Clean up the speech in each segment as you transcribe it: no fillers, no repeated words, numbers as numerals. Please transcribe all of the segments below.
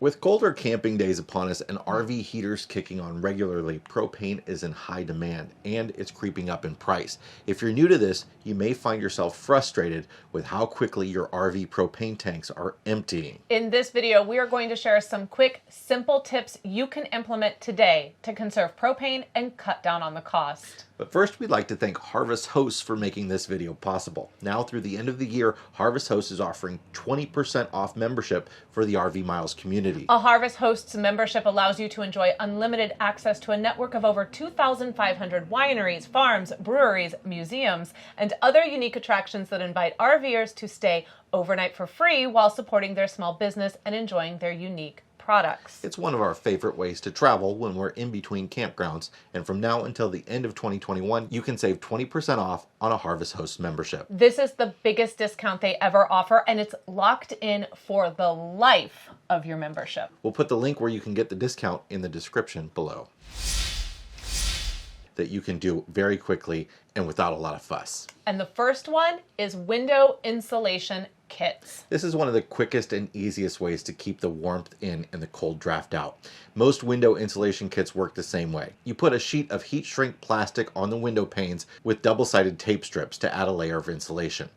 With colder camping days upon us and RV heaters kicking on regularly, propane is in high demand and it's creeping up in price. If you're new to this, you may find yourself frustrated with how quickly your RV propane tanks are emptying. In this video, we are going to share some quick, simple tips you can implement today to conserve propane and cut down on the cost. But first, we'd like to thank Harvest Hosts for making this video possible. Now through the end of the year, Harvest Hosts is offering 20% off membership for the RV Miles community. A Harvest Hosts membership allows you to enjoy unlimited access to a network of over 2,500 wineries, farms, breweries, museums, and other unique attractions that invite RVers to stay overnight for free while supporting their small business and enjoying their unique products. It's one of our favorite ways to travel when we're in between campgrounds, and from now until the end of 2021, you can save 20% off on a Harvest Host membership. This is the biggest discount they ever offer, and it's locked in for the life of your membership. We'll put the link where you can get the discount in the description below. That you can do very quickly and without a lot of fuss. And the first one is window insulation kits. This is one of the quickest and easiest ways to keep the warmth in and the cold draft out. Most window insulation kits work the same way. You put a sheet of heat shrink plastic on the window panes with double-sided tape strips to add a layer of insulation.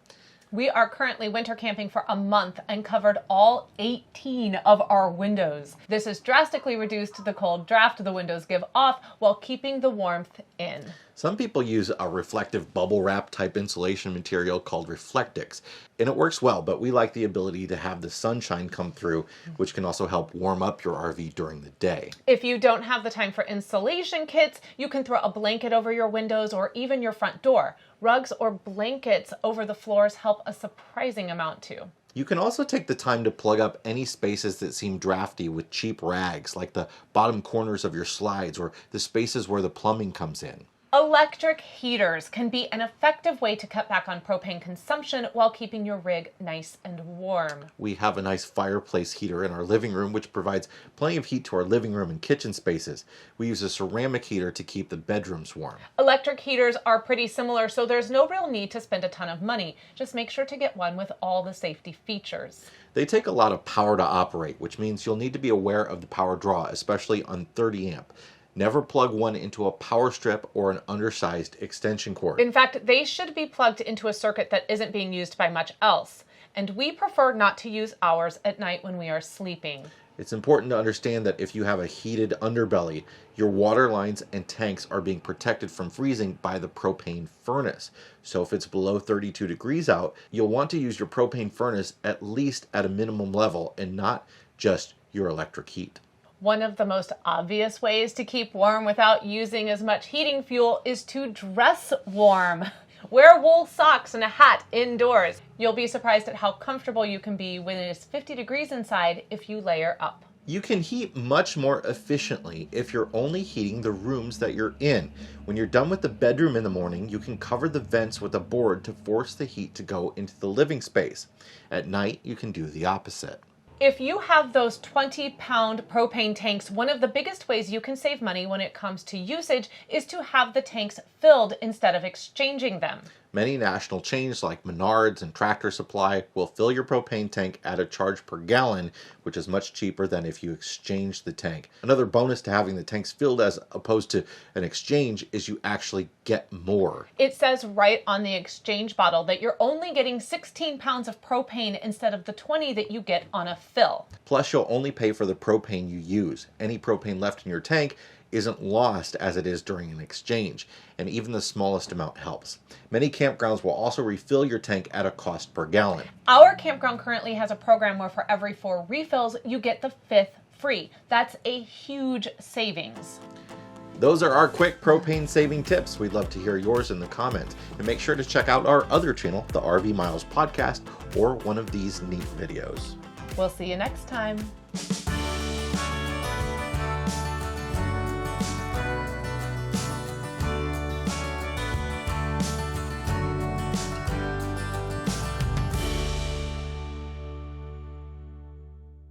We are currently winter camping for a month and covered all 18 of our windows. This has drastically reduced the cold draft the windows give off while keeping the warmth in. Some people use a reflective bubble wrap type insulation material called Reflectix, and it works well, but we like the ability to have the sunshine come through, which can also help warm up your RV during the day. If you don't have the time for insulation kits, you can throw a blanket over your windows or even your front door. Rugs or blankets over the floors help a surprising amount too. You can also take the time to plug up any spaces that seem drafty with cheap rags, like the bottom corners of your slides or the spaces where the plumbing comes in. Electric heaters can be an effective way to cut back on propane consumption while keeping your rig nice and warm. We have a nice fireplace heater in our living room, which provides plenty of heat to our living room and kitchen spaces. We use a ceramic heater to keep the bedrooms warm. Electric heaters are pretty similar, so there's no real need to spend a ton of money. Just make sure to get one with all the safety features. They take a lot of power to operate, which means you'll need to be aware of the power draw, especially on 30 amp. Never plug one into a power strip or an undersized extension cord. In fact, they should be plugged into a circuit that isn't being used by much else. And we prefer not to use ours at night when we are sleeping. It's important to understand that if you have a heated underbelly, your water lines and tanks are being protected from freezing by the propane furnace. So if it's below 32 degrees out, you'll want to use your propane furnace at least at a minimum level and not just your electric heat. One of the most obvious ways to keep warm without using as much heating fuel is to dress warm. Wear wool socks and a hat indoors. You'll be surprised at how comfortable you can be when it is 50 degrees inside if you layer up. You can heat much more efficiently if you're only heating the rooms that you're in. When you're done with the bedroom in the morning, you can cover the vents with a board to force the heat to go into the living space. At night, you can do the opposite. If you have those 20-pound propane tanks, one of the biggest ways you can save money when it comes to usage is to have the tanks filled instead of exchanging them. Many national chains like Menards and Tractor Supply will fill your propane tank at a charge per gallon, which is much cheaper than if you exchange the tank. Another bonus to having the tanks filled as opposed to an exchange is you actually get more. It says right on the exchange bottle that you're only getting 16 pounds of propane instead of the 20 that you get on a fill. Plus, you'll only pay for the propane you use. Any propane left in your tank isn't lost as it is during an exchange, and even the smallest amount helps. Many campgrounds will also refill your tank at a cost per gallon. Our campground currently has a program where for every 4 refills, you get the 5th free. That's a huge savings. Those are our quick propane saving tips. We'd love to hear yours in the comments. And make sure to check out our other channel, the RV Miles Podcast, or one of these neat videos. We'll see you next time.